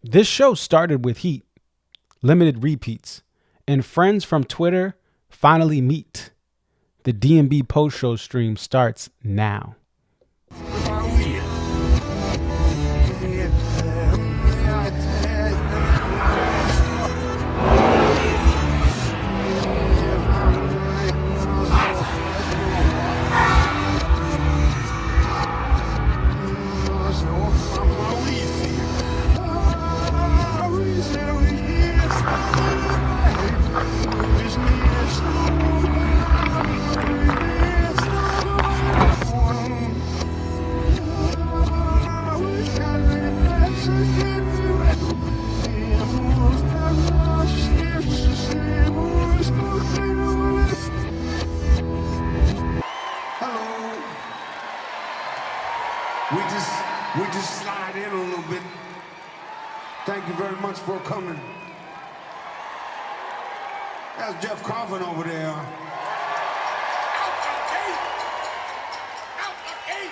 This show started with heat, limited repeats, and friends from Twitter finally meet. The D&B post-show stream starts now. We just slide in a little bit. Thank you very much for coming. That's Jeff Coffin over there. Out the gate! Out the gate!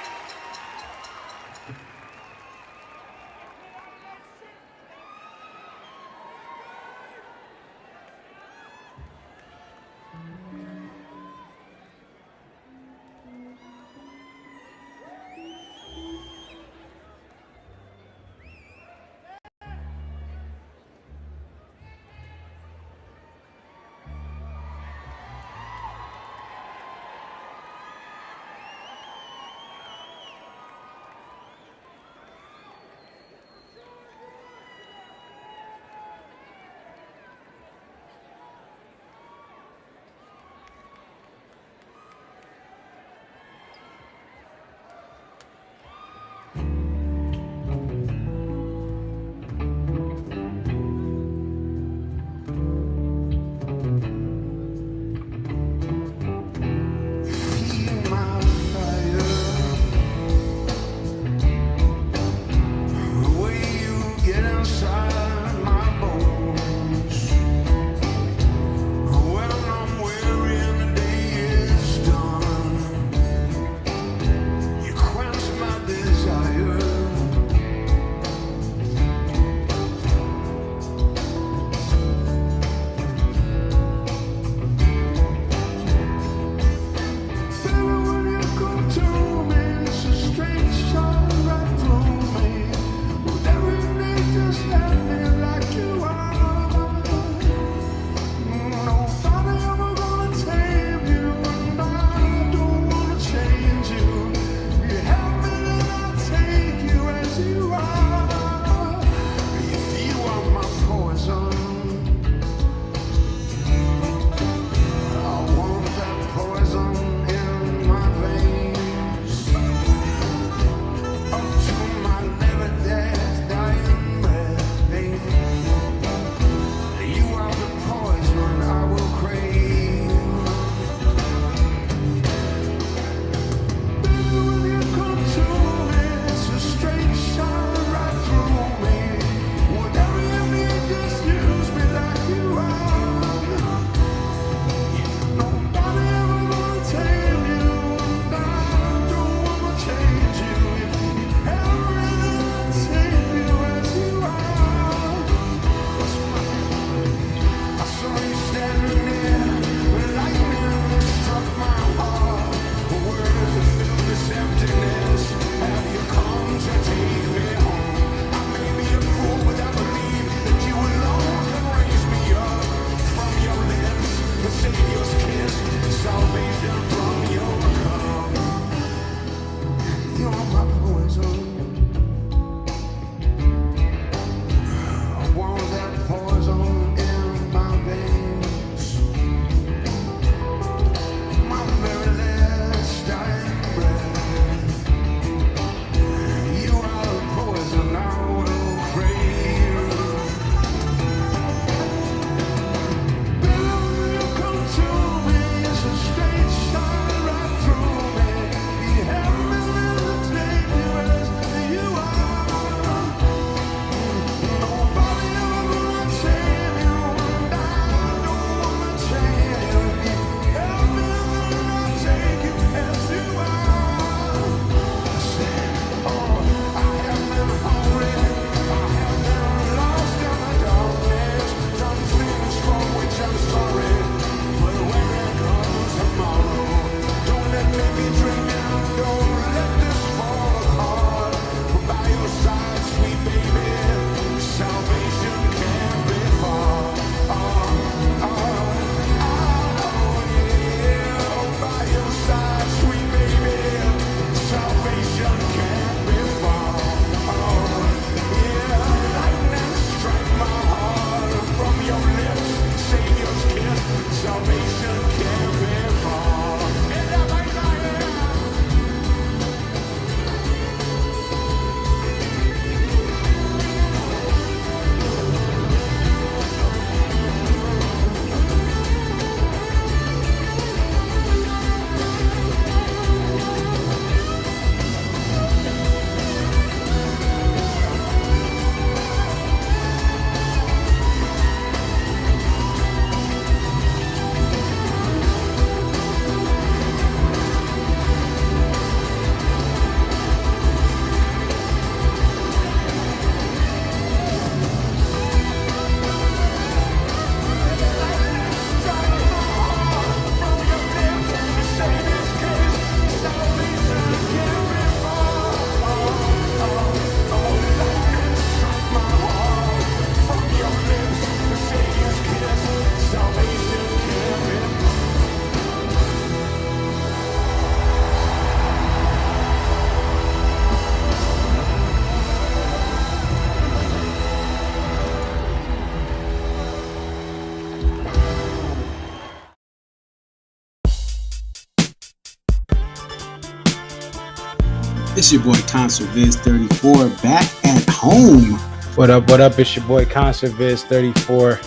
It's your boy Concert Viz 34 back at home. What up? What up? It's your boy Concert Viz 34.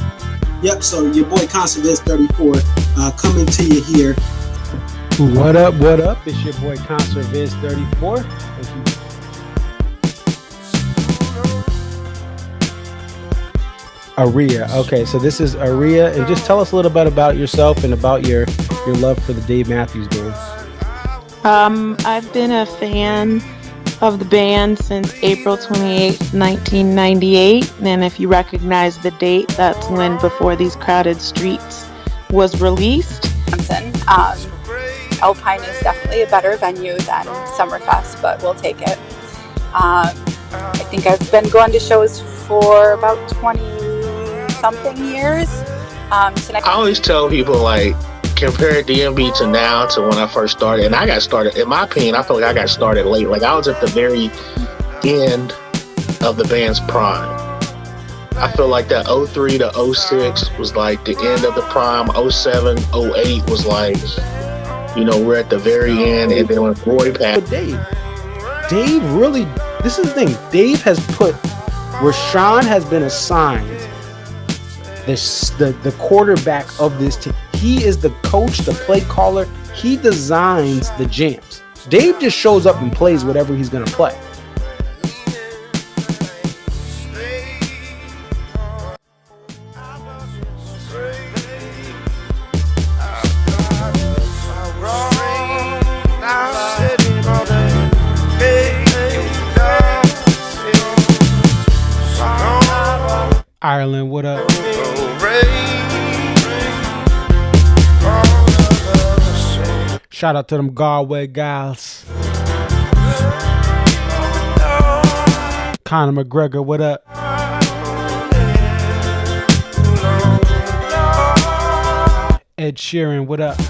Yep, so your boy Concert Viz 34 coming to you here. What up? What up? It's your boy Concert Viz 34. Aria. Okay, so this is Aria, and just tell us a little bit about yourself and about your love for the Dave Matthews Band. I've been a fan of the band since April 28, 1998, and if you recognize the date, that's when Before These Crowded Streets was released. Alpine is definitely a better venue than Summerfest, but we'll take it. I think I've been going to shows for about 20-something years. I always tell people, like, compare DMB to now to when I first started. And I got started, in my opinion, I feel like I got started late. Like, I was at the very end of the band's prime. I feel like that 03 to 06 was like the end of the prime. 07, 08 was like, you know, we're at the very end. And then when Roy passed. But Dave really, this is the thing. Dave has put, where Sean has been assigned the quarterback of this team. He is the coach, the play caller. He designs the jams. Dave just shows up and plays whatever he's going to play. Ireland, what up? Shout out to them Galway guys. Conor McGregor, what up? Ed Sheeran, what up?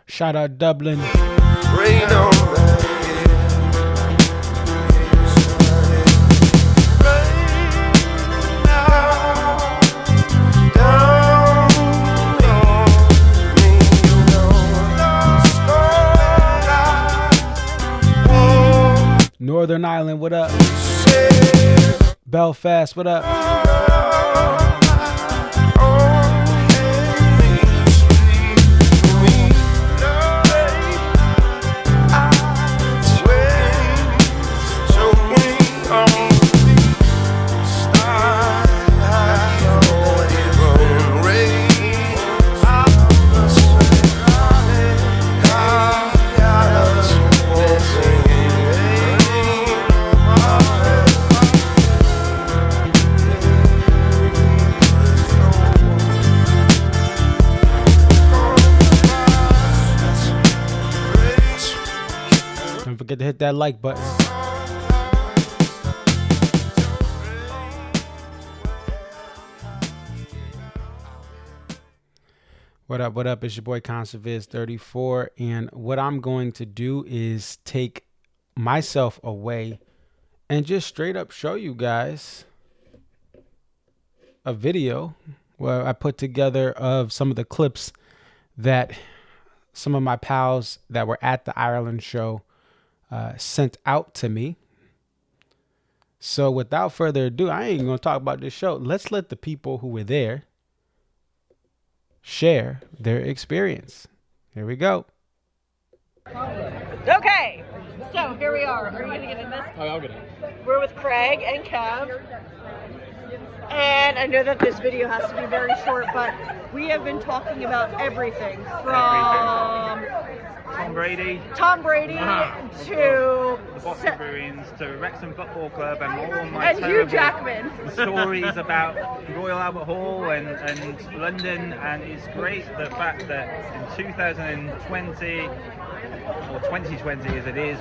Shout out Dublin. Northern Ireland, what up? Belfast, what up? Don't forget to hit that like button. What up, what up? It's your boy Conserviz 34, and what I'm going to do is take myself away and just straight up show you guys a video where I put together of some of the clips that some of my pals that were at the Ireland show sent out to me. So without further ado, I ain't gonna talk about this show. Let's let the people who were there share their experience. Here we go. Okay, so here we are. Are you gonna get in this? Oh, I'll get it. We're with Craig and Kev. And I know that this video has to be very short, but we have been talking about everything from Tom Brady to the Boxing Bruins to Wrexham Football Club and all my and Hugh Jackman stories about Royal Albert Hall and London. And it's great the fact that in 2020 or 2020 as it is,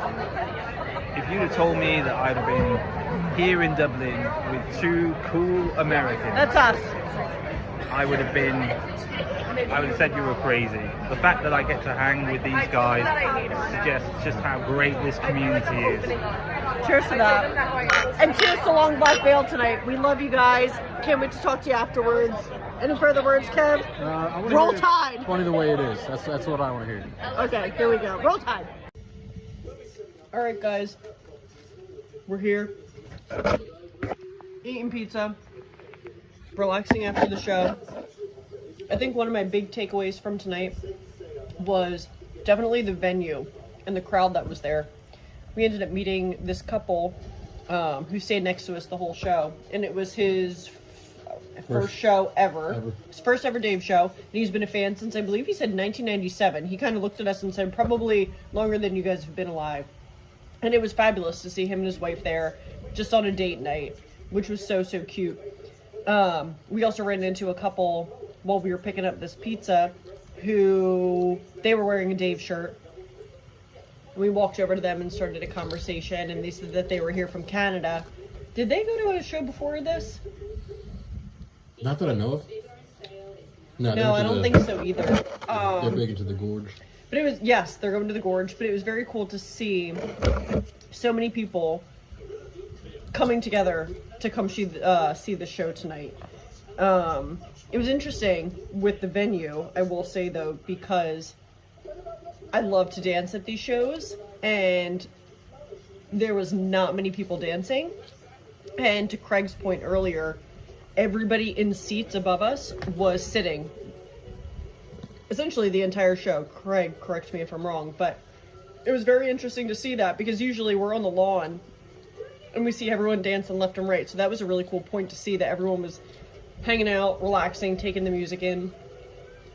if you'd have told me that I'd have been here in Dublin with two cool Americans, That's us. I would have said you were crazy. The fact that I get to hang with these guys suggests just how great this community is. Cheers to that. And cheers to Long Black Veil tonight. We love you guys. Can't wait to talk to you afterwards. Any further words, Kev? Roll Tide. Funny the way it is. That's what I want to hear. Okay, here we go. Roll Tide. All right, guys. We're here. Eating pizza. Relaxing after the show. I think one of my big takeaways from tonight was definitely the venue and the crowd that was there. We ended up meeting this couple who stayed next to us the whole show, and it was his first show ever. His first ever Dave show, and he's been a fan since, I believe he said 1997. He kind of looked at us and said, probably longer than you guys have been alive. And it was fabulous to see him and his wife there, just on a date night, which was so cute. We also ran into a couple while we were picking up this pizza who, they were wearing a Dave shirt. We walked over to them and started a conversation, and they said that they were here from Canada. Did they go to a show before this? Not that I know of. No, I don't think so either. They're big into the gorge. But it was, yes, they're going to the gorge, but it was very cool to see so many people coming together to come see the show tonight. It was interesting with the venue, I will say though, because I love to dance at these shows, and there was not many people dancing. And to Craig's point earlier, everybody in seats above us was sitting. Essentially the entire show. Craig, correct me if I'm wrong, but it was very interesting to see that, because usually we're on the lawn and we see everyone dancing left and right. So that was a really cool point to see that everyone was hanging out, relaxing, taking the music in.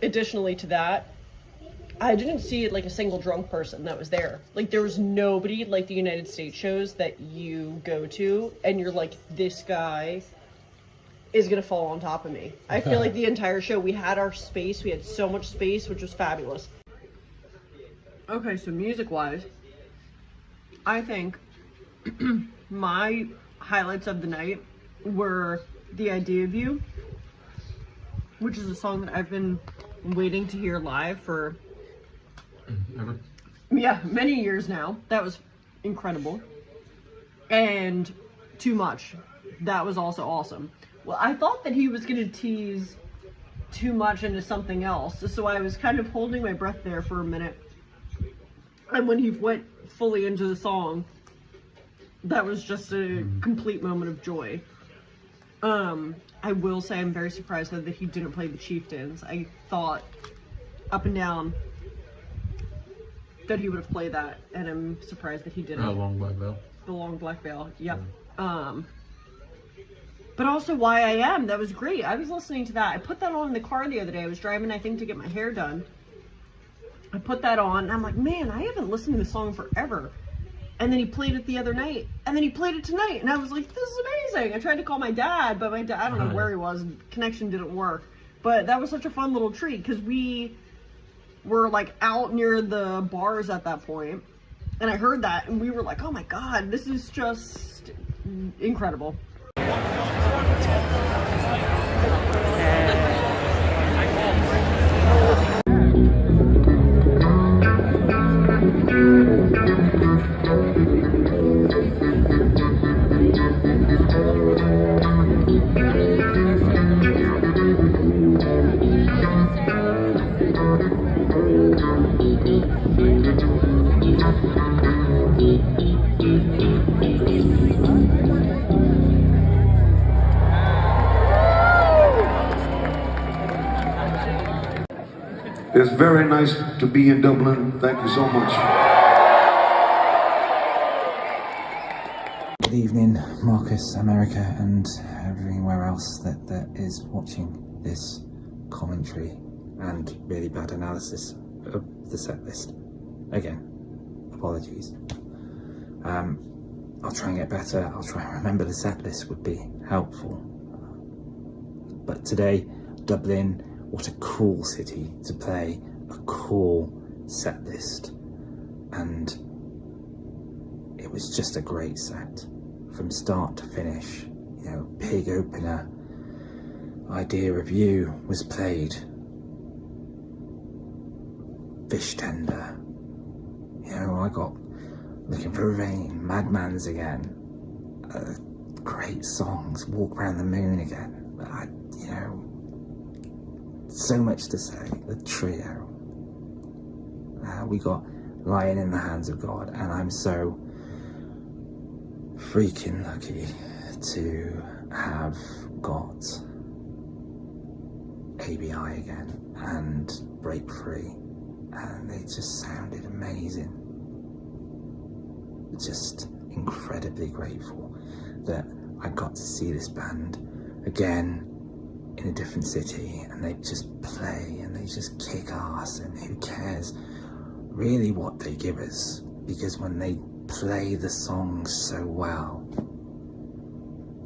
Additionally to that, I didn't see like a single drunk person that was there. Like, there was nobody like the United States shows that you go to and you're like, this guy is gonna fall on top of me. I feel like the entire show, we had our space, we had so much space, which was fabulous. Okay, so music-wise, I think my highlights of the night were The Idea of You, which is a song that I've been waiting to hear live for many years now. That was incredible. And Too Much, that was also awesome. Well, I thought that he was gonna tease Too Much into something else, so I was kind of holding my breath there for a minute. And when he went fully into the song, that was just a complete moment of joy. I will say I'm very surprised though that he didn't play the Chieftains. I thought up and down that he would have played that, and I'm surprised that he didn't. Long Black Veil. The Long Black Veil, yep. But also Why I Am, that was great. I was listening to that. I put that on in the car the other day. I was driving, I think, to get my hair done. I put that on, and I'm like, man, I haven't listened to this song forever. And then he played it the other night, and then he played it tonight, and I was like, this is amazing. I tried to call my dad, but my dad, I don't know where he was, connection didn't work. But that was such a fun little treat, because we were like out near the bars at that point, and I heard that, and we were like, oh my god, this is just incredible. It's very nice to be in Dublin. Thank you so much. Good evening, Marcus, America, and everywhere else that is watching this commentary and really bad analysis of the set list. Again, apologies. I'll try and get better. I'll try and remember the set list would be helpful. But today, Dublin, what a cool city to play a cool set list. And it was just a great set from start to finish. You know, Pig opener, Idea of You was played, Fish Tender, you know, I got Looking for Rain, Madman's again, great songs, Walk Around the Moon again. You know, so much to say. The trio. We got Lying in the Hands of God, and I'm so freaking lucky to have got ABI again and Break Free, and they just sounded amazing. Just incredibly grateful that I got to see this band again in a different city, and they just play and they just kick ass, and who cares really what they give us, because when they play the songs so well,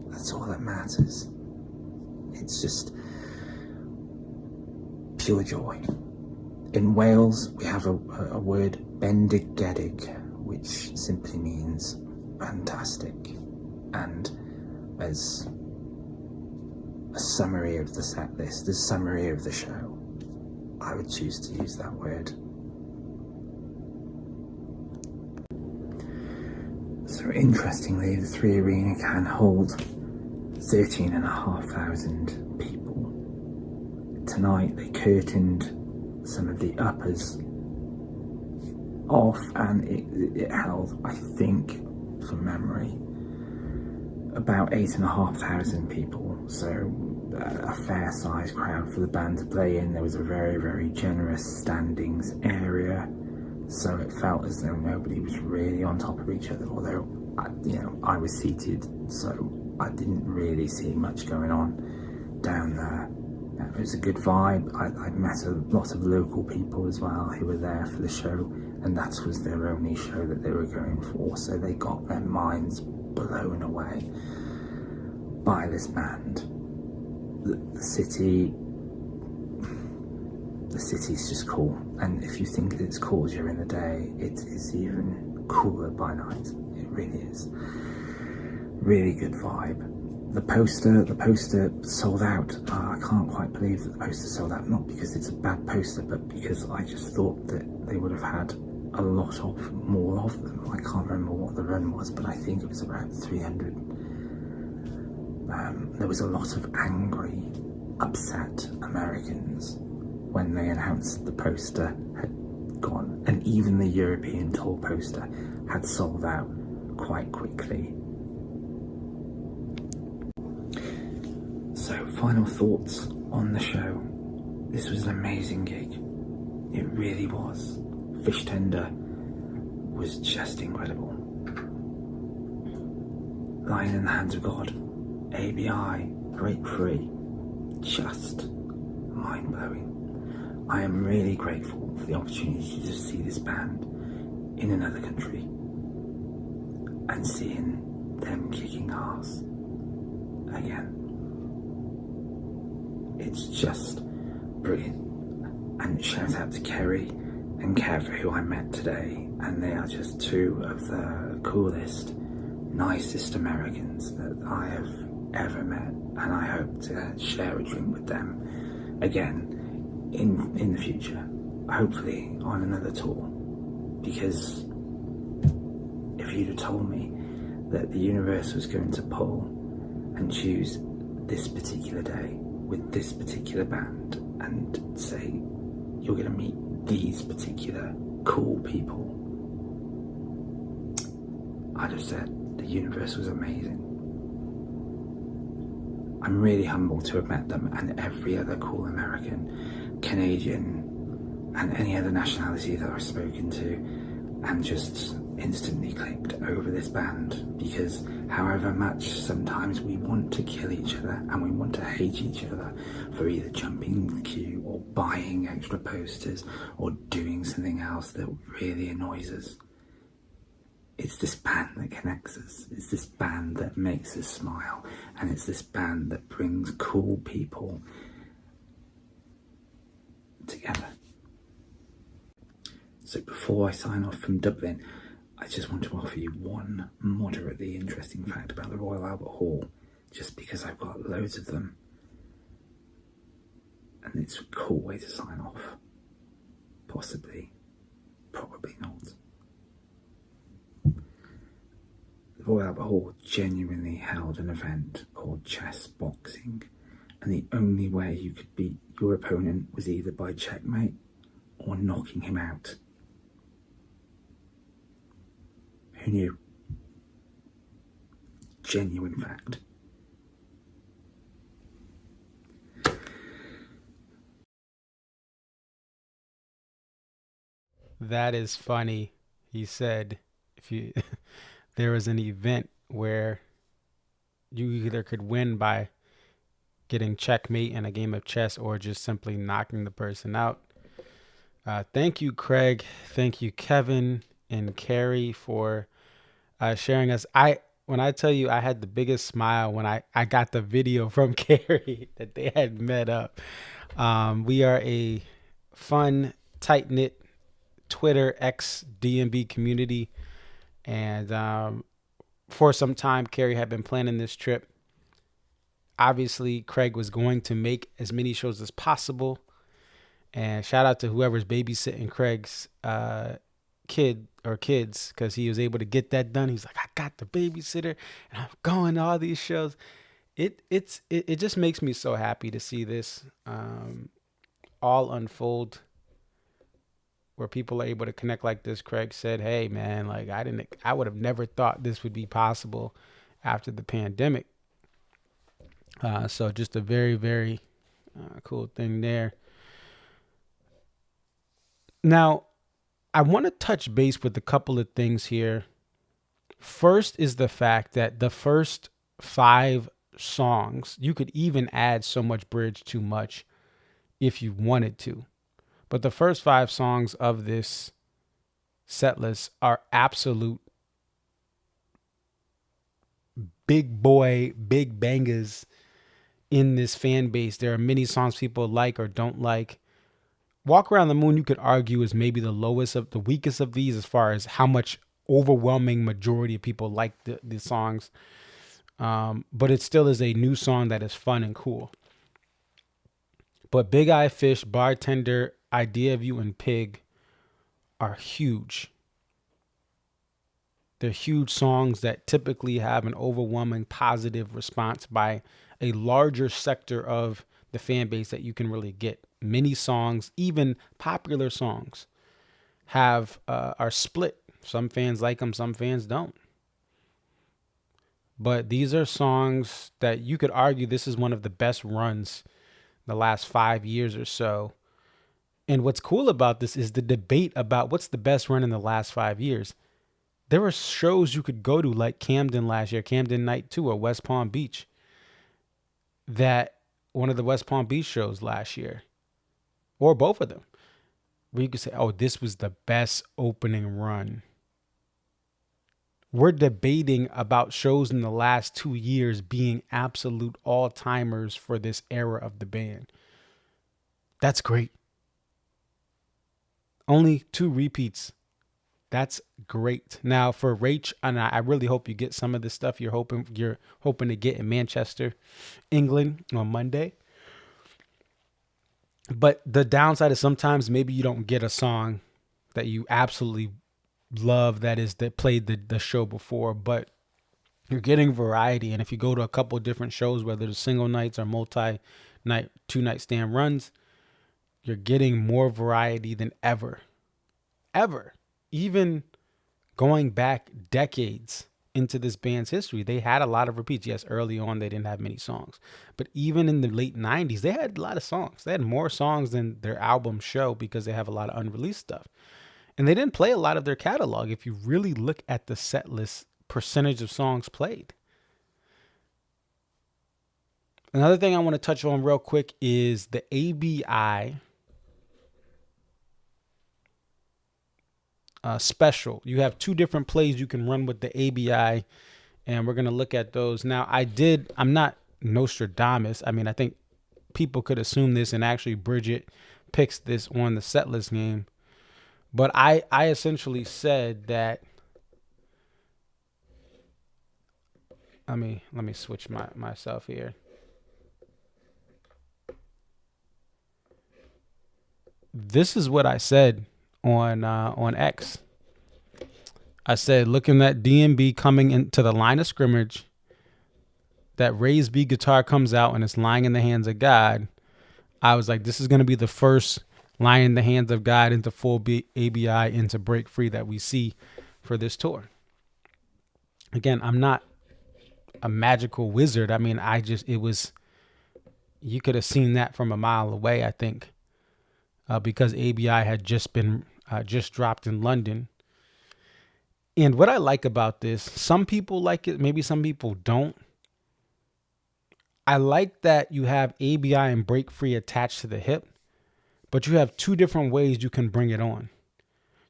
that's all that matters. It's just pure joy. In Wales we have a word, bendigedig, which simply means fantastic, and as a summary of the set list, the summary of the show, I would choose to use that word. So interestingly, the 3Arena can hold 13,500 people. Tonight they curtained some of the uppers off, and it held, I think, from memory, about 8,500 people, so a fair sized crowd for the band to play in. There was a very, very generous standings area, so it felt as though nobody was really on top of each other, although I was seated, so I didn't really see much going on down there. It was a good vibe. I met a lot of local people as well who were there for the show, and that was their only show that they were going for, so they got their minds blown away by this band. The city's just cool, and if you think that it's cool during the day, it is even cooler by night. It really is. Really good vibe. The poster sold out. I can't quite believe that the poster sold out, not because it's a bad poster, but because I just thought that they would have had a lot more of them. I can't remember what the run was, but I think it was about 300. There was a lot of angry, upset Americans when they announced the poster had gone, and even the European tour poster had sold out quite quickly. So, final thoughts on the show. This was an amazing gig. It really was. Fish Tender was just incredible. Lying in the Hands of God, ABI, Break Free, just mind-blowing. I am really grateful for the opportunity to see this band in another country and seeing them kicking ass again. It's just brilliant. And shout out to Kerry and Kev, who I met today, and they are just two of the coolest, nicest Americans that I have ever met, and I hope to share a drink with them again in the future, hopefully on another tour, because if you'd have told me that the universe was going to pull and choose this particular day with this particular band and say you're going to meet these particular cool people, I'd have said the universe was amazing. I'm really humbled to have met them and every other cool American, Canadian, and any other nationality that I've spoken to, and just instantly clicked over this band, because however much sometimes we want to kill each other and we want to hate each other for either jumping the queue or buying extra posters or doing something else that really annoys us, it's this band that connects us. It's this band that makes us smile, and it's this band that brings cool people together. So before I sign off from Dublin, I just want to offer you one moderately interesting fact about the Royal Albert Hall, just because I've got loads of them. And it's a cool way to sign off. Possibly. Probably not. The Royal Albert Hall genuinely held an event called chess boxing, and the only way you could beat your opponent was either by checkmate or knocking him out. Who knew? Genuine fact. That is funny. He said if you there was an event where you either could win by getting checkmate in a game of chess or just simply knocking the person out. Thank you, Craig. Thank you, Kevin and Carrie, for sharing us. When I tell you I had the biggest smile when I got the video from Carrie that they had met up. We are a fun, tight-knit Twitter X DMB community, and for some time Carrie had been planning this trip. Obviously Craig was going to make as many shows as possible, and shout out to whoever's babysitting Craig's kids, because he was able to get that done. He's like, I got the babysitter and I'm going to all these shows. It just makes me so happy to see this all unfold, where people are able to connect like this. Craig said, hey man, like I would have never thought this would be possible after the pandemic. So just a very, very cool thing there. Now, I want to touch base with a couple of things here. First is the fact that the first 5 songs, you could even add so much bridge too much if you wanted to. But the first 5 songs of this set list are absolute big boy, big bangers in this fan base. There are many songs people like or don't like. Walk Around the Moon, you could argue, is maybe the weakest of these as far as how much overwhelming majority of people like the songs. But it still is a new song that is fun and cool. But Big Eye Fish, Bartender, Idea of You, and Pig are huge. They're huge songs that typically have an overwhelming positive response by a larger sector of the fan base that you can really get. Many songs, even popular songs, are split. Some fans like them, some fans don't. But these are songs that you could argue this is one of the best runs the last 5 years or so. And what's cool about this is the debate about what's the best run in the last 5 years. There were shows you could go to like Camden last year, Camden Night 2, or West Palm Beach. One of the West Palm Beach shows last year, or both of them, where you could say, oh, this was the best opening run. We're debating about shows in the last 2 years being absolute all-timers for this era of the band. That's great. Only 2 repeats. That's great. Now for Rach, and I really hope you get some of the stuff you're hoping to get in Manchester, England on Monday. But the downside is sometimes maybe you don't get a song that you absolutely love that played the show before, but you're getting variety. And if you go to a couple of different shows, whether it's single nights or multi-night, 2-night stand runs, you're getting more variety than ever. Even going back decades into this band's history, they had a lot of repeats. Yes, early on they didn't have many songs, but even in the late 90s, they had a lot of songs. They had more songs than their album show because they have a lot of unreleased stuff. And they didn't play a lot of their catalog if you really look at the set list percentage of songs played. Another thing I want to touch on real quick is the ABI special. You have 2 different plays you can run with the ABI, and we're going to look at those. Now, I'm not Nostradamus. I mean, I think people could assume this, and actually Bridget picks this on the Setlist game. But I essentially said that let me switch myself here. This is what I said on X. I said, looking at DMB coming into the line of scrimmage, that raised B guitar comes out and it's lying in the hands of God. I was like, this is going to be the first lying in the hands of God into full ABI into Break Free that we see for this tour. Again, I'm not a magical wizard. I mean, you could have seen that from a mile away, I think, because ABI had just dropped in London. And what I like about this, some people like it, maybe some people don't. I like that you have ABI and Break Free attached to the hip, but you have two different ways you can bring it on.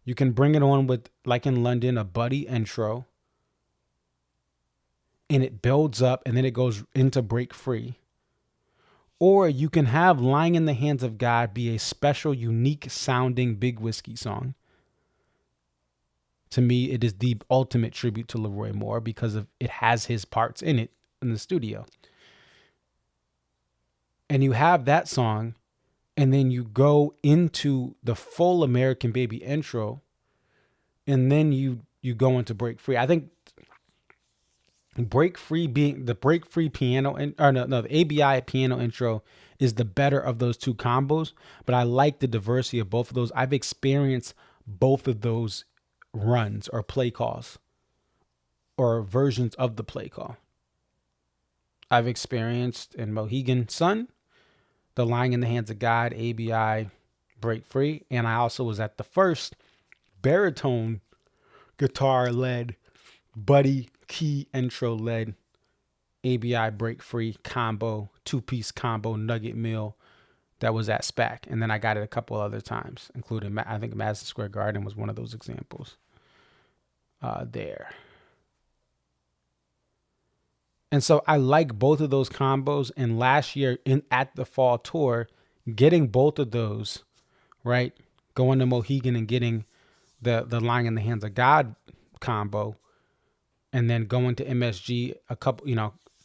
You can bring it on with, like in London, a buddy intro, and it builds up and then it goes into Break Free. Or you can have Lying in the Hands of God be a special, unique sounding Big Whiskey song. To me, it is the ultimate tribute to Leroy Moore because it has his parts in it in the studio. And you have that song, and then you go into the full American Baby intro, and then you go into Break Free. I think Break Free being the Break Free piano the ABI piano intro is the better of those two combos, but I like the diversity of both of those. I've experienced both of those runs or play calls or versions of the play call. I've experienced in Mohegan Sun, the Lying in the Hands of God, ABI, Break Free. And I also was at the first baritone guitar-led, buddy key intro-led ABI Break Free combo, two-piece combo nugget meal that was at SPAC. And then I got it a couple other times, including, I think Madison Square Garden was one of those examples there. And so I like both of those combos. And last year at the fall tour, getting both of those, right? Going to Mohegan and getting the Lying in the Hands of God combo, and then going to MSG a couple,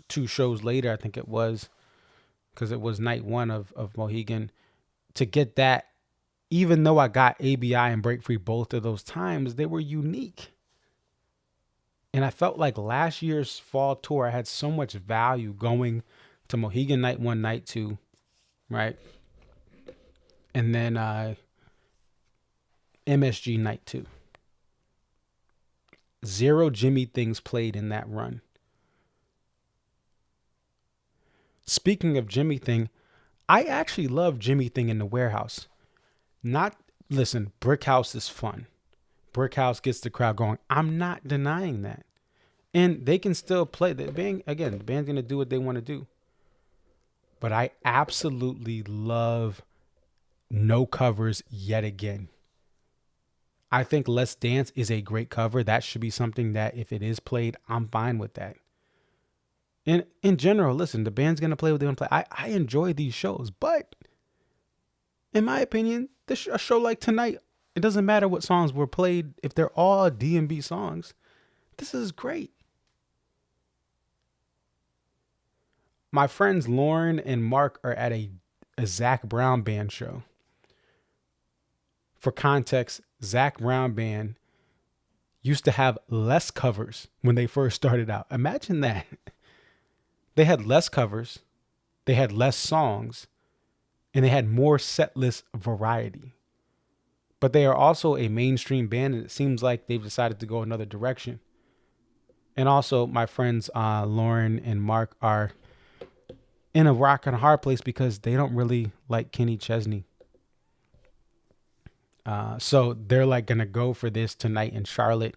2 shows later, I think it was, because it was night 1 of Mohegan, to get that, even though I got ABI and Break Free both of those times, they were unique. And I felt like last year's fall tour, I had so much value going to Mohegan night 1, night 2, right? And then MSG night 2. 0 Jimmy things played in that run. Speaking of Jimmy Thing, I actually love Jimmy Thing in the Warehouse. Brick House is fun. Brick House gets the crowd going. I'm not denying that. And they can still play. The band's going to do what they want to do. But I absolutely love No Covers yet again. I think Let's Dance is a great cover. That should be something that if it is played, I'm fine with that. And in general, listen, the band's going to play what they want to play. I enjoy these shows, but in my opinion, a show like tonight, it doesn't matter what songs were played. If they're all DMB songs, this is great. My friends Lauren and Mark are at a Zac Brown Band show. For context, Zac Brown Band used to have less covers when they first started out. Imagine that. They had less covers, they had less songs, and they had more setlist variety. But they are also a mainstream band, and it seems like they've decided to go another direction. And also, my friends Lauren and Mark are in a rock and a hard place because they don't really like Kenny Chesney. So they're like going to go for this tonight in Charlotte,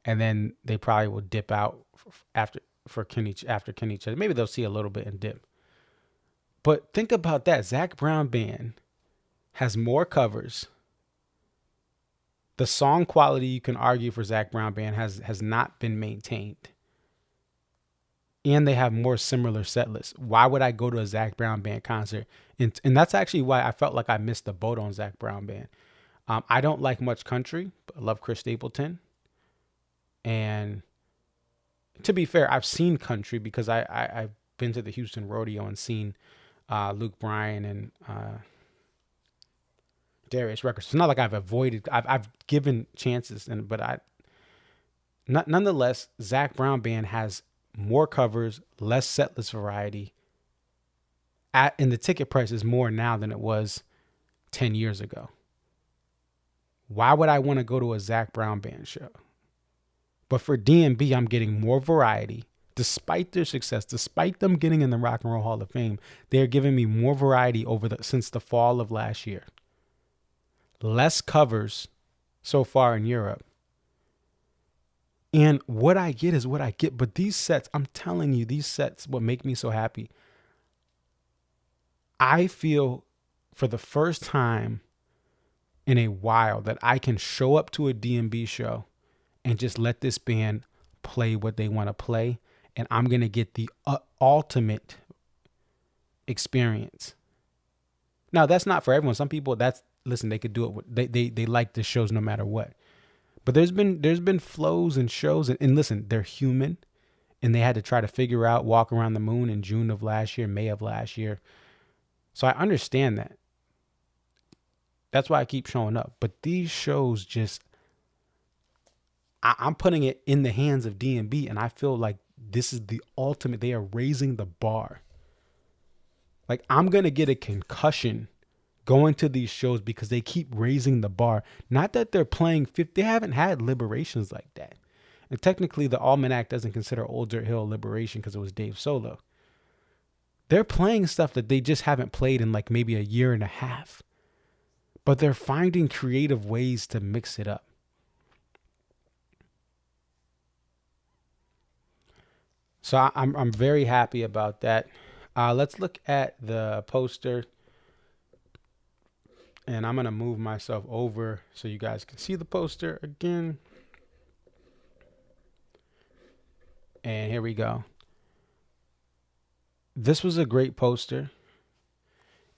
and then they probably will dip out after Kenny Chesney. Maybe they'll see a little bit and dip. But think about that. Zac Brown Band has more covers. The song quality, you can argue, for Zac Brown Band has not been maintained. And they have more similar set lists. Why would I go to a Zac Brown Band concert? And that's actually why I felt like I missed the boat on Zac Brown Band. I don't like much country, but I love Chris Stapleton. And to be fair, I've seen country because I've been to the Houston Rodeo and seen Luke Bryan and Darius Rucker. It's not like I've avoided. I've given chances, nonetheless, Zach Brown Band has more covers, less setlist variety, and the ticket price is more now than it was 10 years ago. Why would I want to go to a Zach Brown Band show? But for DMB, I'm getting more variety. Despite their success, despite them getting in the Rock and Roll Hall of Fame, they're giving me more variety since the fall of last year. Less covers so far in Europe. And what I get is what I get. But these sets, I'm telling you, these sets, what make me so happy. I feel for the first time in a while that I can show up to a DMB show and just let this band play what they want to play. And I'm going to get the ultimate experience. Now, that's not for everyone. Some people, listen, they could do it. They like the shows no matter what. But there's been flows and shows. And listen, they're human. And they had to try to figure out Walk Around the Moon in June of last year, May of last year. So I understand that. That's why I keep showing up. But these shows I'm putting it in the hands of DMB, and I feel like this is the ultimate. They are raising the bar. Like, I'm going to get a concussion going to these shows because they keep raising the bar. Not that they're playing they haven't had liberations like that. And technically, the Almanac doesn't consider Old Dirt Hill Liberation because it was Dave Solo. They're playing stuff that they just haven't played in like maybe a year and a half. But they're finding creative ways to mix it up. So I'm very happy about that. Let's look at the poster. And I'm going to move myself over so you guys can see the poster again. And here we go. This was a great poster.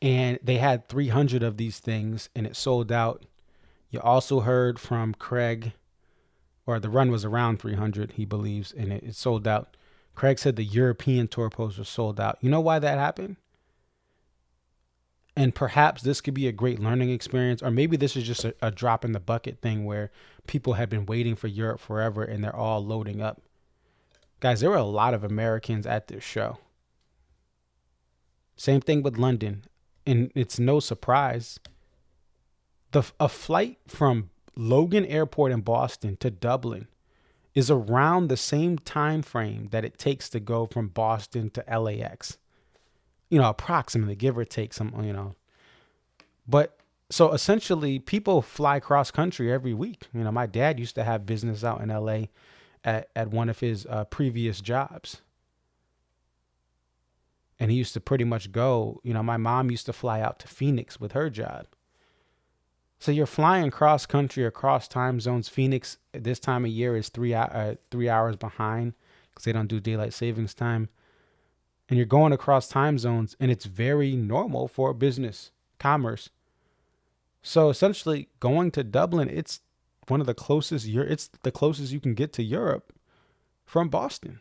And they had 300 of these things and it sold out. You also heard from Craig, or the run was around 300, he believes, and it sold out. Craig said the European tour poster sold out. You know why that happened? And perhaps this could be a great learning experience, or maybe this is just a drop in the bucket thing where people have been waiting for Europe forever and they're all loading up. Guys, there were a lot of Americans at this show. Same thing with London. And it's no surprise. A flight from Logan Airport in Boston to Dublin is around the same time frame that it takes to go from Boston to LAX. You know, approximately, give or take some, you know. But so essentially, people fly cross country every week. You know, my dad used to have business out in LA at one of his previous jobs. And he used to pretty much go, you know, my mom used to fly out to Phoenix with her job. So you're flying cross country across time zones. Phoenix at this time of year is 3 hours behind because they don't do daylight savings time. And you're going across time zones, and it's very normal for business, commerce. So essentially, going to Dublin, it's one of the closest. It's the closest you can get to Europe from Boston,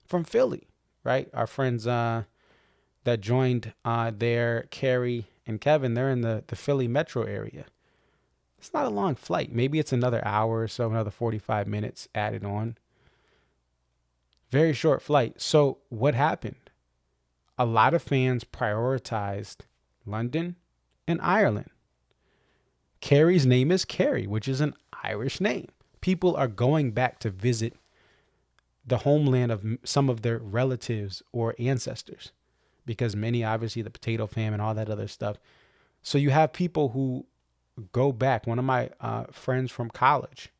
from Philly, right? Our friends that joined there, Carrie and Kevin, they're in the Philly metro area. It's not a long flight. Maybe it's another hour or so, another 45 minutes added on. Very short flight. So what happened? A lot of fans prioritized London and Ireland. Carrie's name is Carrie, which is an Irish name. People are going back to visit the homeland of some of their relatives or ancestors because many, obviously, the potato famine, all that other stuff. So you have people who go back. One of my friends from college,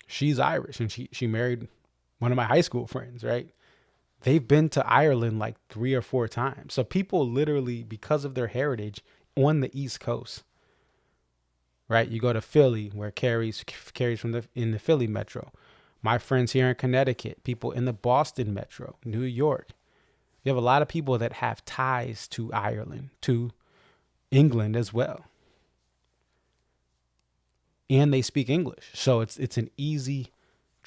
she's Irish, and she married one of my high school friends, right? They've been to Ireland like 3 or 4 times. So people literally, because of their heritage, on the East Coast, right? You go to Philly, where Carrie's in the Philly metro. My friends here in Connecticut, people in the Boston metro, New York. You have a lot of people that have ties to Ireland, to England as well. And they speak English. So it's an easy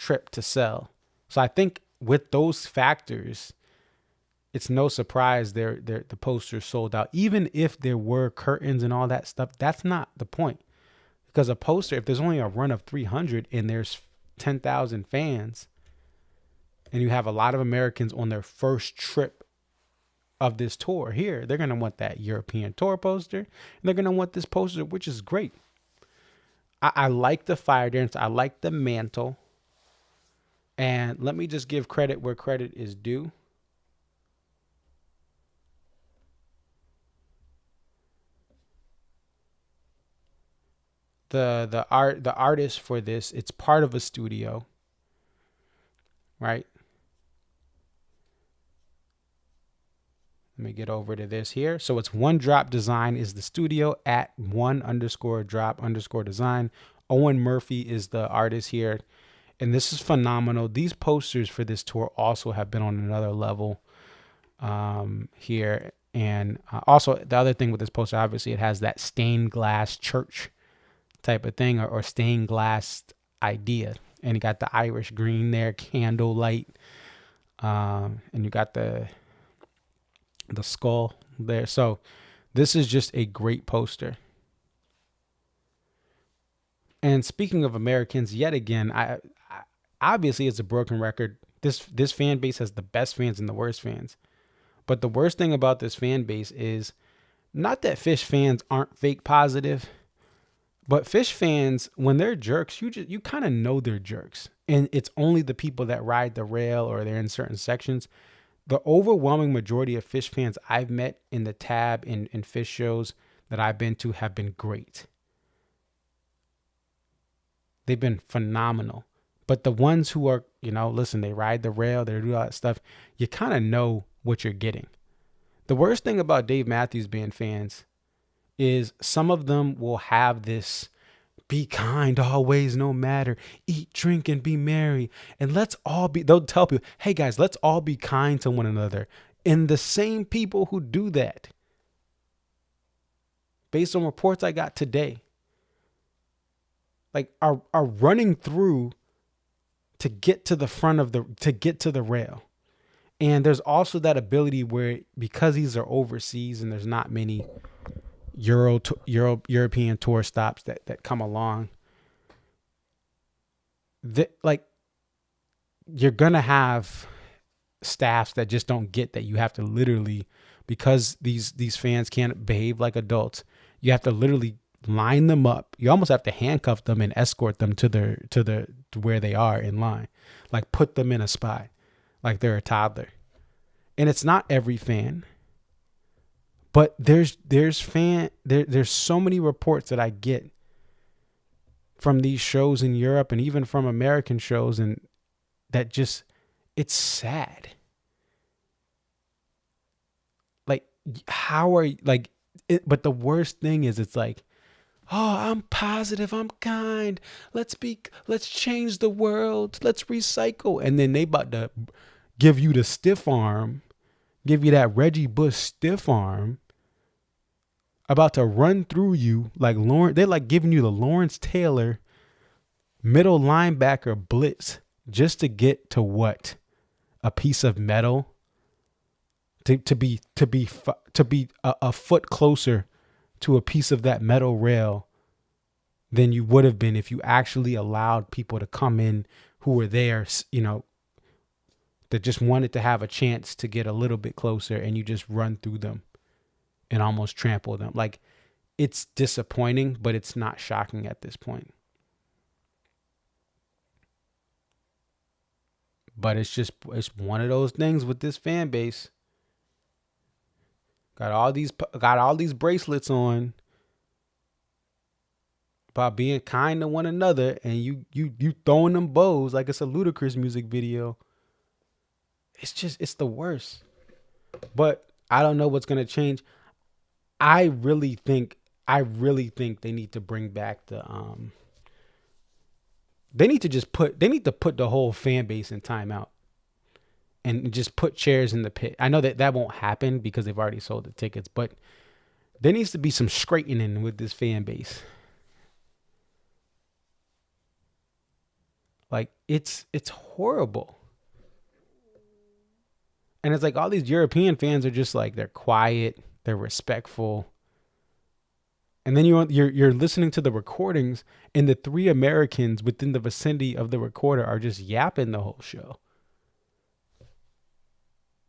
trip to sell. So I think with those factors, it's no surprise the posters sold out. Even if there were curtains and all that stuff, that's not the point. Because a poster, if there's only a run of 300 and there's 10,000 fans, and you have a lot of Americans on their first trip of this tour here, they're going to want that European tour poster, and they're going to want this poster, which is great. I like the fire dance. I like the mantle. And let me just give credit where credit is due. The artist for this, it's part of a studio, right? Let me get over to this here. So it's One Drop Design is the studio at @1_drop_design. Owen Murphy is the artist here. And this is phenomenal. These posters for this tour also have been on another level here. And also the other thing with this poster, obviously it has that stained glass church type of thing, or stained glass idea. And you got the Irish green there, candlelight. And you got the skull there. So this is just a great poster. And speaking of Americans, yet again, I obviously it's a broken record. This fan base has the best fans and the worst fans. But the worst thing about this fan base is not that Fish fans aren't fake positive, but Fish fans, when they're jerks, you kind of know they're jerks. And it's only the people that ride the rail or they're in certain sections. The overwhelming majority of Fish fans I've met in the tab in Fish shows that I've been to have been great. They've been phenomenal. But the ones who are, listen, they ride the rail, they do all that stuff, you kind of know what you're getting. The worst thing about Dave Matthews Band fans is some of them will have this be kind always, no matter, eat, drink, and be merry. And they'll tell people, hey guys, let's all be kind to one another. And the same people who do that, based on reports I got today, like are running through to get to the front to get to the rail. And there's also that ability where, because these are overseas and there's not many European tour stops that come along, you're gonna have staffs that just don't get that you have to literally, because these fans can't behave like adults, you have to literally line them up. You almost have to handcuff them and escort them to where they are in line, like put them in a spot like they're a toddler. And it's not every fan. But there's so many reports that I get from these shows in Europe and even from American shows, and that just, it's sad. Like, how are you, like, but the worst thing is it's like, oh, I'm positive, I'm kind, let's change the world, let's recycle. And then they about to give you the stiff arm, give you that Reggie Bush stiff arm, about to run through you like Lawrence. They're like giving you the Lawrence Taylor middle linebacker blitz just to get to what? A piece of metal, to be a foot closer to a piece of that metal rail than you would have been if you actually allowed people to come in who were there, that just wanted to have a chance to get a little bit closer, and you just run through them and almost trample them. Like, it's disappointing, but it's not shocking at this point. But it's one of those things with this fan base. Got all these bracelets on about being kind to one another, and you throwing them bows like it's a Ludacris music video. It's the worst. But I don't know what's gonna change. I really think they need to bring back the they need to put the whole fan base in timeout and just put chairs in the pit. I know that won't happen because they've already sold the tickets, but there needs to be some straightening with this fan base. Like it's horrible. And it's like all these European fans are just like, they're quiet, they're respectful. And then you're listening to the recordings, and the 3 Americans within the vicinity of the recorder are just yapping the whole show.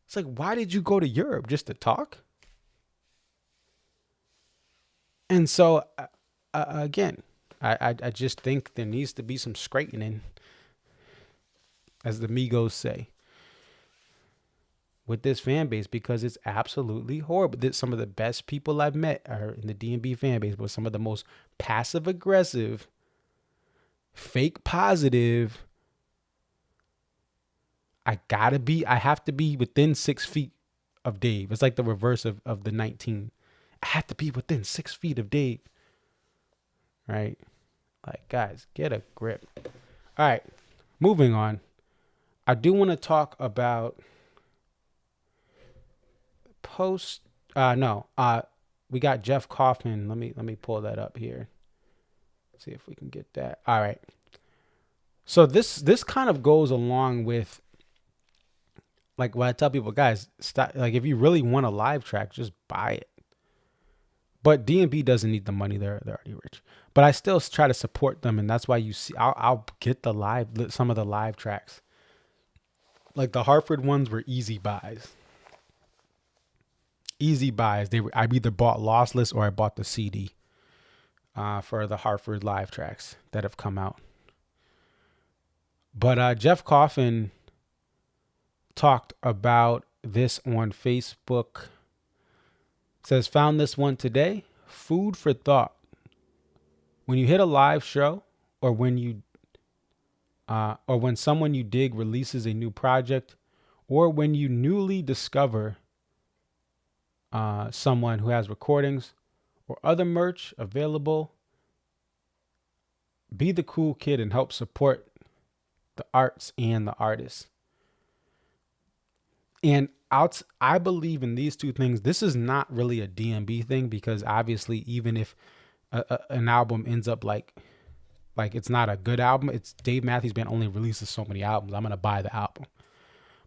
It's like, why did you go to Europe? Just to talk? And so, again, I just think there needs to be some straightening, as the Migos say, with this fan base, because it's absolutely horrible. Some of the best people I've met are in the D&B fan base, but some of the most passive aggressive, fake positive. I have to be within 6 feet of Dave. It's like the reverse of the 19. I have to be within 6 feet of Dave. Right? Like, guys, get a grip. All right, moving on. I do want to talk about we got Jeff Coffin. Let me pull that up here. See if we can get that. All right. So this kind of goes along with, like, what I tell people, guys, stop, like, if you really want a live track, just buy it. But D&B doesn't need the money. They're already rich. But I still try to support them, and that's why you see I'll get some of the live tracks. Like the Hartford ones were easy buys. Easy buys. I either bought Lossless or I bought the CD for the Hartford live tracks that have come out. But Jeff Coffin talked about this on Facebook. It says, found this one today. Food for thought. When you hit a live show, or when someone you dig releases a new project, or when you newly discover someone who has recordings or other merch available, be the cool kid and help support the arts and the artists. And I believe in these two things. This is not really a DMB thing, because obviously, even if an album ends up like it's not a good album, it's Dave Matthews Band only releases so many albums. I'm going to buy the album.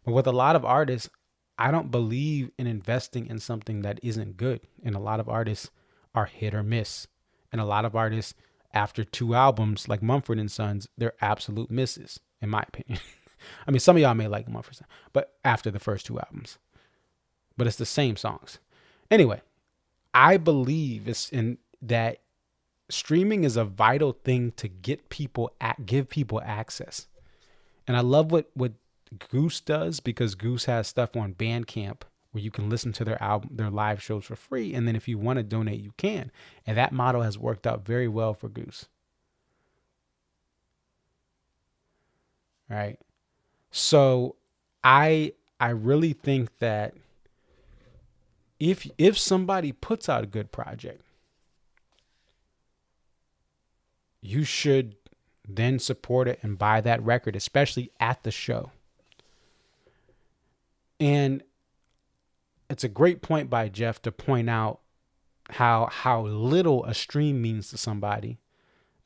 But with a lot of artists, I don't believe in investing in something that isn't good. And a lot of artists are hit or miss. And a lot of artists, after 2 albums, like Mumford & Sons, they're absolute misses, in my opinion. I mean, some of y'all may like Mumford & Sons, but after the first 2 albums. But it's the same songs. Anyway, I believe that streaming is a vital thing to give people access. And I love what Goose does, because Goose has stuff on Bandcamp where you can listen to their live shows for free, and then if you want to donate, you can. And that model has worked out very well for Goose. Right? So I really think that if somebody puts out a good project, you should then support it and buy that record, especially at the show. And it's a great point by Jeff to point out how little a stream means to somebody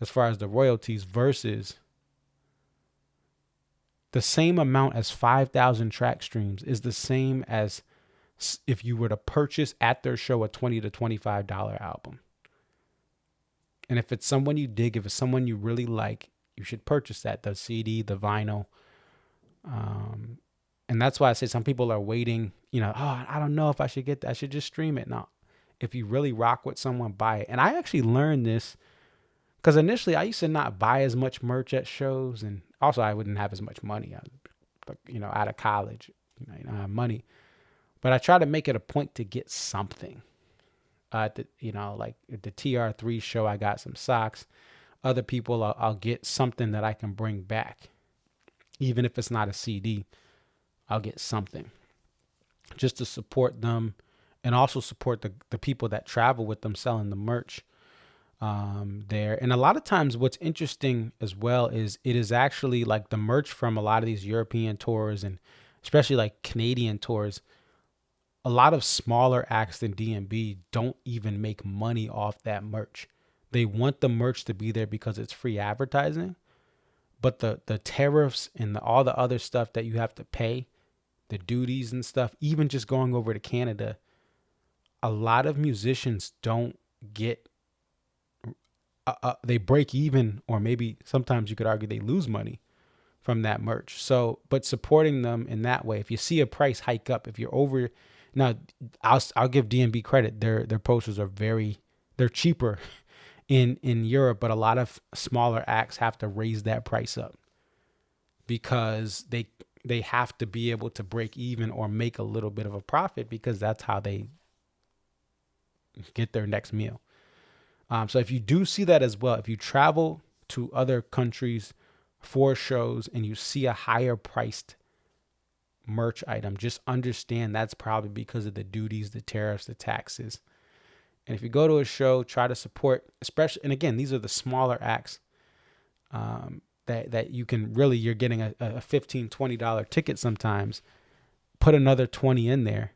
as far as the royalties, versus the same amount as 5,000 track streams is the same as if you were to purchase at their show a $20 to $25 album. And if it's someone you dig, if it's someone you really like, you should purchase that, the CD, the vinyl. And that's why I say some people are waiting, I don't know if I should get that. I should just stream it. No, if you really rock with someone, buy it. And I actually learned this because initially I used to not buy as much merch at shows. And also I wouldn't have as much money, out of college, I don't have money. But I try to make it a point to get something. Like at the TR3 show, I got some socks. Other people, I'll get something that I can bring back. Even if it's not a CD, I'll get something just to support them, and also support the people that travel with them selling the merch there. And a lot of times what's interesting as well is it is actually like the merch from a lot of these European tours, and especially like Canadian tours. A lot of smaller acts than DMB don't even make money off that merch. They want the merch to be there because it's free advertising, But the tariffs and all the other stuff that you have to pay, the duties and stuff, even just going over to Canada, a lot of musicians don't get, they break even, or maybe sometimes you could argue they lose money from that merch. So, but supporting them in that way, if you see a price hike up, if you're over, now I'll give DMB credit. Their posters are they're cheaper in Europe, but a lot of smaller acts have to raise that price up because they have to be able to break even or make a little bit of a profit, because that's how they get their next meal. So if you do see that as well, if you travel to other countries for shows and you see a higher priced merch item, just understand that's probably because of the duties, the tariffs, the taxes. And if you go to a show, try to support, especially, and again, these are the smaller acts that you can really, you're getting a $15, $20 ticket sometimes. Put another 20 in there.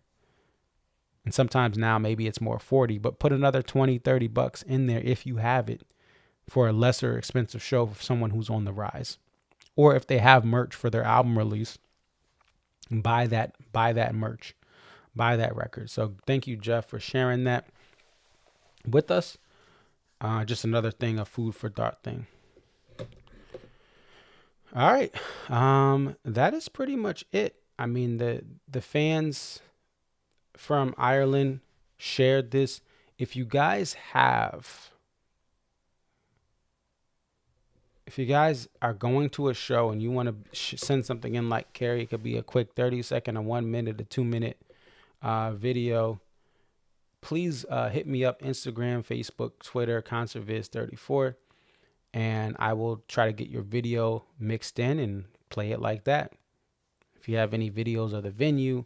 And sometimes now maybe it's more 40, but put another 20, 30 bucks in there if you have it for a lesser expensive show for someone who's on the rise. Or if they have merch for their album release, buy that merch, buy that record. So thank you, Jeff, for sharing that with us. Just another thing, a food for thought thing. All right. That is pretty much it. I mean, the fans from Ireland shared this. If you guys are going to a show and you want to send something in like Carrie, it could be a quick 30-second, a 1 minute, a 2 minute video. Please hit me up, Instagram, Facebook, Twitter, ConcertViz34, and I will try to get your video mixed in and play it like that. If you have any videos of the venue,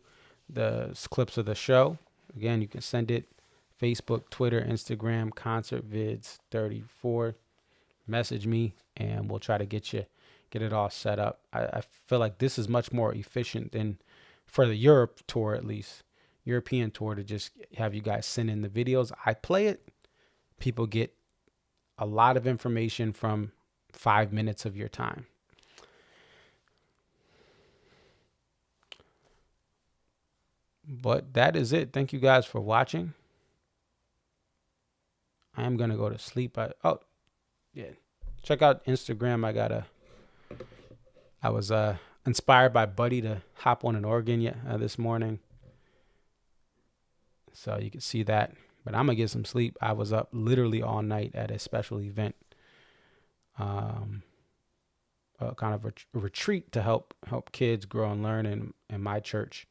the clips of the show, again, you can send it Facebook, Twitter, Instagram, ConcertViz34. Message me and we'll try to get it all set up. I feel like this is much more efficient than for the Europe tour, at least European tour, to just have you guys send in the videos. I play it. People get a lot of information from 5 minutes of your time. But that is it. Thank you guys for watching. I am going to go to sleep. Yeah. Check out Instagram. I was inspired by Buddy to hop on an organ this morning. So you can see that. But I'm going to get some sleep. I was up literally all night at a special event. Kind of a retreat to help kids grow and learn in my church.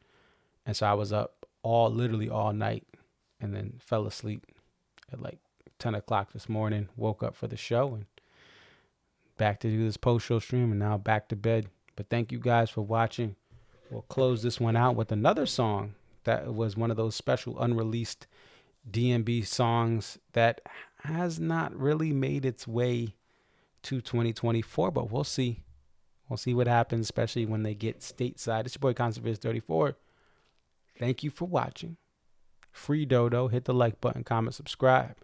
And so I was up literally all night and then fell asleep at like 10 o'clock this morning, woke up for the show and back to do this post-show stream, and now back to bed. But thank you guys for watching. We'll close this one out with another song that was one of those special unreleased DMB songs that has not really made its way to 2024, but we'll see. We'll see what happens, especially when they get stateside. It's your boy ConcertViz34. Thank you for watching. Free Dodo. Hit the like button, comment, subscribe.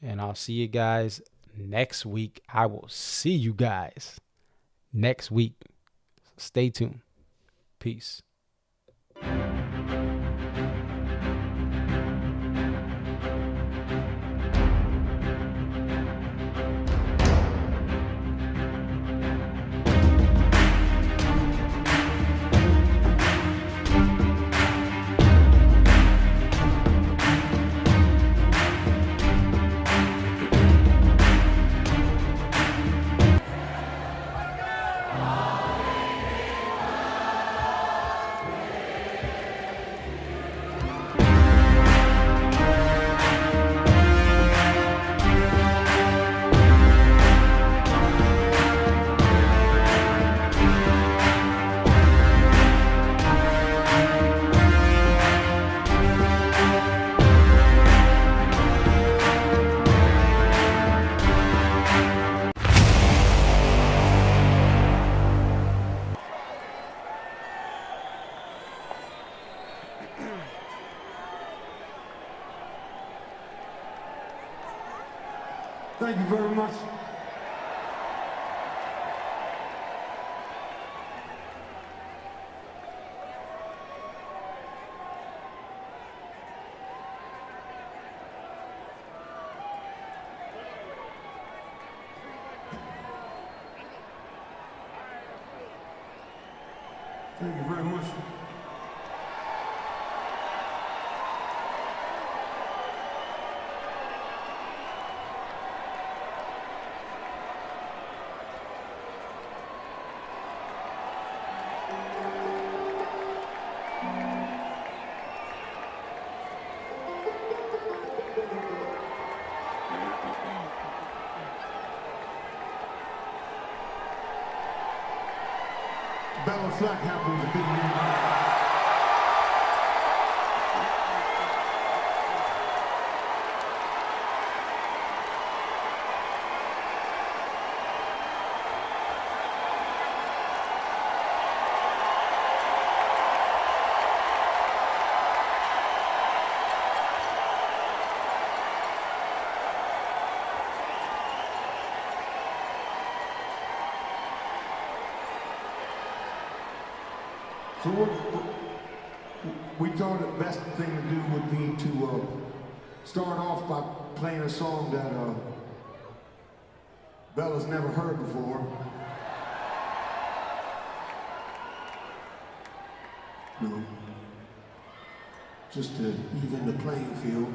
And I'll see you guys next week. I will see you guys next week. Stay tuned. Peace. Thank you very much. Thank you very much. Bela Fleck happens to be here. So we thought the best thing to do would be to start off by playing a song that Bela's never heard before. No. Just to even the playing field.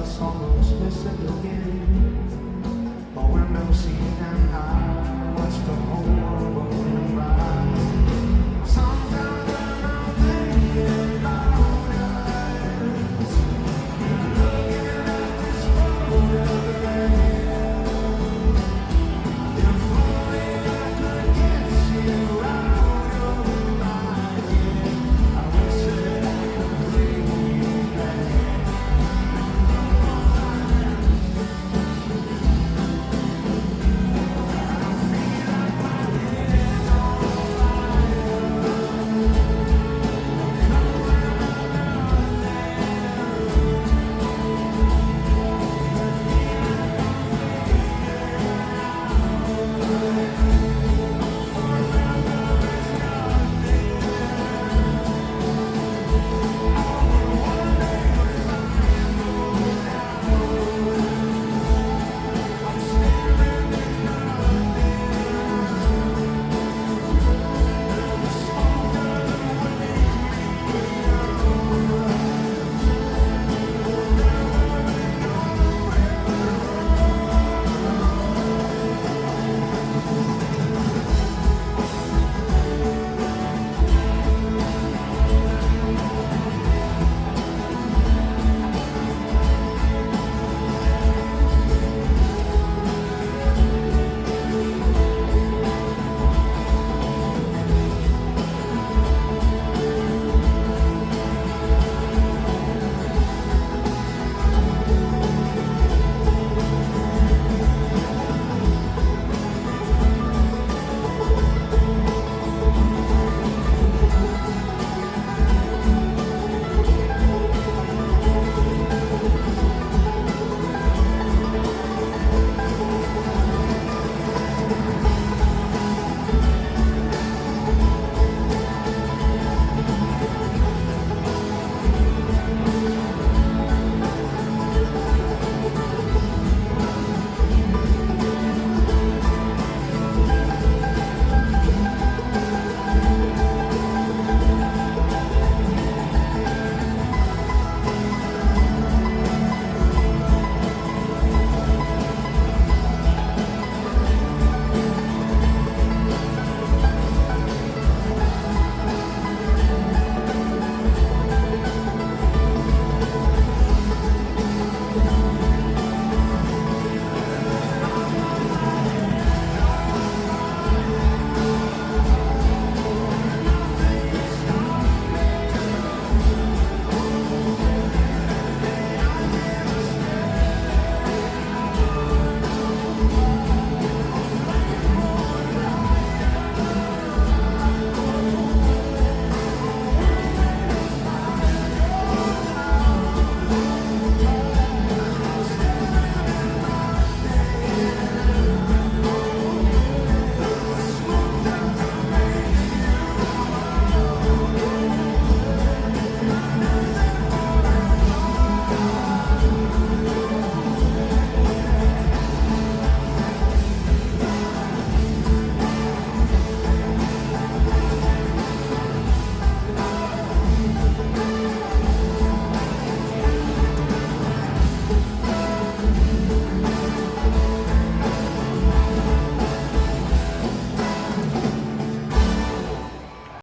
song's missing again.